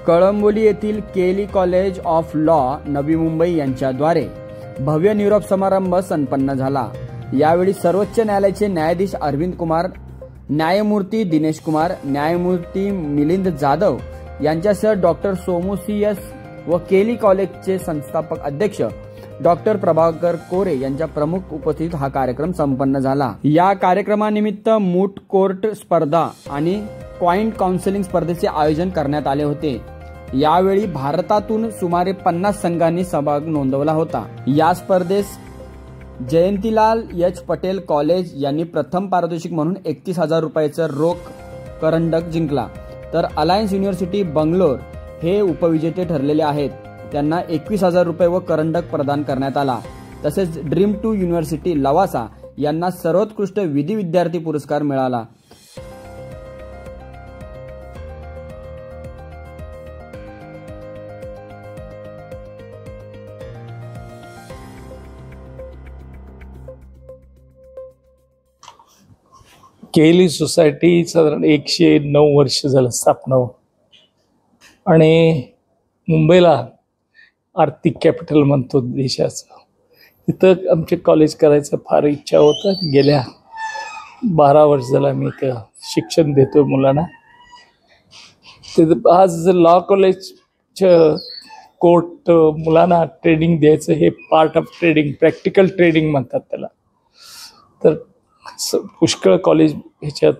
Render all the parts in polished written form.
कळंबोली येथील केली college of law Navi Mumbai यांच्याद्वारे भव्य निरोप समारंभ संपन्न झाला। यावेळी सर्वोच्च न्यायालयाचे न्यायाधीश अरविंद कुमार, न्यायमूर्ती दिनेश कुमार, न्यायमूर्ती मिलिंद जाधव यांच्यासह डॉक्टर सोमू सी.एस. व केली कॉलेजचे संस्थापक अध्यक्ष डॉक्टर प्रभाकर कोरे यांच्या प्रमुख उपस्थितीत हा कार्यक्रम संपन्न झाला। या कार्यक्रमानिमित्त मूट कोर्ट स्पर्धा आणि कॉइन काउन्सिलिंग स्पर्धेचे आयोजन करण्यात आले होते। यावेळी भारतातून सुमारे 50 संघांनी सहभाग नोंदवला होता। या स्पर्धेस जयंतीलाल एच पटेल कॉलेज यांनी प्रथम पारितोषिक म्हणून 31,000 रुपयाचा रोख करंडक जिंकला, तर अलायन्स युनिव्हर्सिटी बंगलोर हे उपविजेते ठरलेले आहेत। त्यांना 21,000 रुपये व करंडक प्रदान करण्यात आला। तसेच ड्रीम 2 युनिव्हर्सिटी लवासा यांना सर्वोत्कृष्ट विधी विद्यार्थी पुरस्कार मिळाला। केली सोसायटी साधारण 109 वर्ष झालं स्थापना होऊन, आणि मुंबईला आर्थिक कॅपिटल म्हणतो देशाचं, तिथं आमचे कॉलेज करायचं फार इच्छा होतं। गेल्या 12 वर्ष झालं मी इथं शिक्षण देतो मुलांना। तिथं आज लॉ कॉलेजचं कोर्ट मुलांना ट्रेनिंग द्यायचं हे part of trading, practical trading म्हणतात त्याला। तर पुष्कळ कॉलेज ह्याच्यात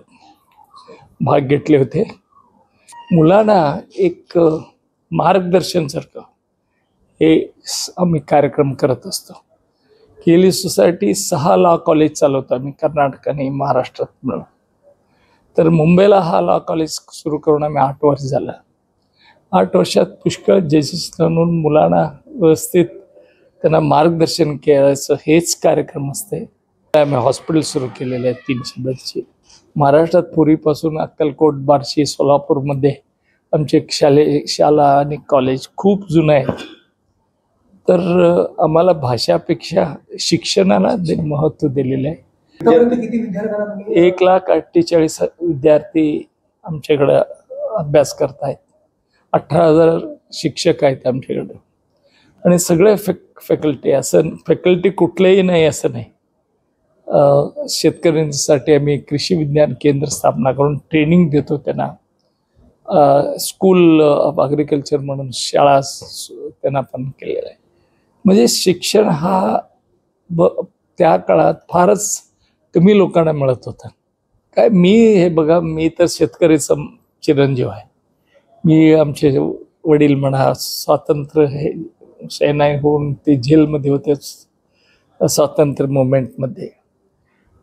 भाग घेतले होते। मुलांना एक मार्गदर्शन सारखं हे आम्ही कार्यक्रम करत असतो। केली सोसायटी 6 लॉ कॉलेज चालवतो आम्ही कर्नाटक आणि महाराष्ट्रात मिळून। तर मुंबईला हा लॉ कॉलेज सुरू करून आम्ही 8 वर्ष झालं। 8 वर्षात पुष्कळ जजेस म्हणून मुलांना व्यवस्थित त्यांना मार्गदर्शन करायचं हेच कार्यक्रम असते। आम्ही हॉस्पिटल सुरू केलेले आहेत 300 बेडचे। महाराष्ट्रात पूर्वीपासून अक्कलकोट, बार्शी, सोलापूरमध्ये आमचे शाळा आणि कॉलेज खूप जुनं आहे। तर आम्हाला भाषापेक्षा शिक्षणाला महत्त्व दिलेलं आहे। 1,48,000 विद्यार्थी आमच्याकडे अभ्यास करत आहेत। 18,000 शिक्षक आहेत आमच्याकडे, आणि सगळे फॅकल्टी, असं फॅकल्टी कुठलेही नाही असं नाही। शेतकऱ्यांसाठी आम्ही कृषी विज्ञान केंद्र स्थापना करून ट्रेनिंग देतो त्यांना। स्कूल ऑफ ॲग्रिकल्चर म्हणून शाळा त्यांना पण केलेला आहे। म्हणजे शिक्षण हा त्या काळात फारच कमी लोकांना मिळत होता। काय मी हे बघा, मी तर शेतकरीचा चिरंजीव आहे। मी आमचे वडील म्हणा स्वातंत्र्य हे सेनानी होऊन ते जेलमध्ये होते स्वातंत्र्य मुवमेंटमध्ये।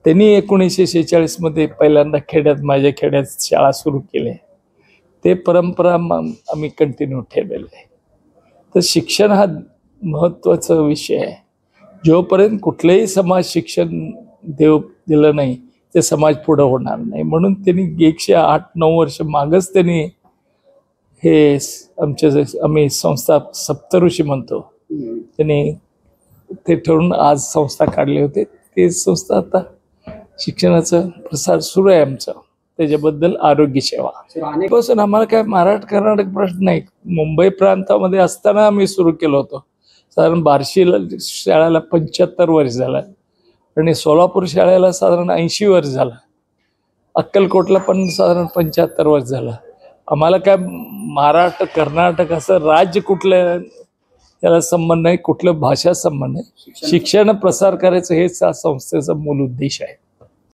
त्यांनी 1946 मध्ये पहिल्यांदा खेड्यात, माझ्या खेड्यात शाळा सुरू केली। ते परंपरा आम्ही कंटिन्यू ठेवलेलं आहे। तर शिक्षण हा महत्त्वाचा विषय आहे। जोपर्यंत कुठलेही समाज शिक्षण दिलं नाही ते समाज पुढे होणार नाही। म्हणून त्यांनी 108-9 वर्ष मागच त्यांनी हे आम्ही संस्था सप्तऋषी म्हणतो, त्यांनी ते ठरवून आज संस्था काढले होते। ते संस्था आता शिक्षणाचा प्रसार सुरू आहे आमचा। त्याच्याबद्दल आरोग्य सेवा पासून आम्हाला काय महाराष्ट्र कर्नाटक प्रश्न नाही। मुंबई प्रांतामध्ये असताना आम्ही सुरू केलं होतं। साधारण बार्शीला शाळेला 75 वर्ष झालं, आणि सोलापूर शाळेला साधारण 80 वर्ष झालं, अक्कलकोटला पण साधारण 75 वर्ष झालं। आम्हाला काय महाराष्ट्र कर्नाटक असं राज्य कुठलं त्याला संबंध नाही, कुठलं भाषा संबंध नाही। शिक्षण प्रसार करायचं हेच या संस्थेचा मूल उद्देश आहे।